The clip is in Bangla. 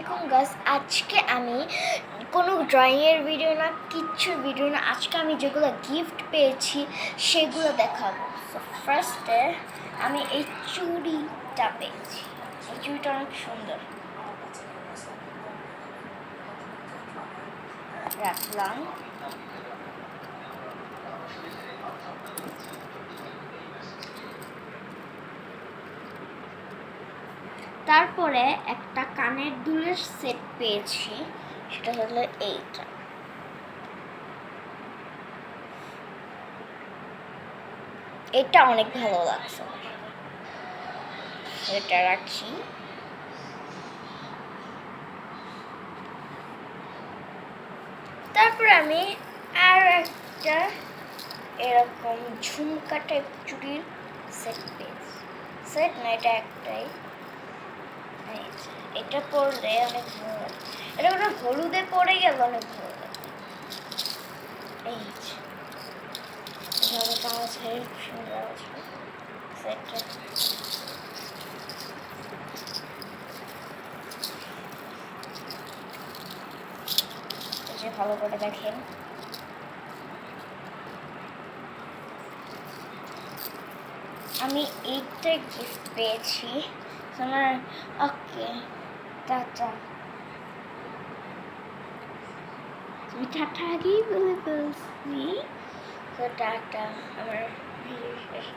আলাইকুম গাইস। আজকে আমি কোনো ড্রয়িংয়ের ভিডিও না, কিচ্ছু ভিডিও না, আজকে আমি যেগুলো গিফট পেয়েছি সেগুলো দেখাবো। সো ফার্স্টে আমি এই চুড়িটা পেয়েছি। এই চুড়িটা অনেক সুন্দর, রাখলাম। তারপরে একটা কানের দুলের সেট পেয়েছি, সেটা হলো এইটা। এটা অনেক ভালো লাগছে, এটা রাখি। তারপর আমি আর একটা এরকম ঝুমকা টাইপ চুড়ির সেট পেয়েছি। সেট না, এটা একটাই। এটা পরলে অনেক ভালো লাগে, এটা কোনো হলুদে পরে গেল অনেক ভালো লাগে। এই কাগজ সুন্দর আছে সেটটা। ভালো করে দেখেন, আমি এইটা গিফট পেয়েছি। ওকে, টাটা। তুমি টাটা আগেই বলে ফেলছি। তো টাটা, আমার ভিডিও শেষ।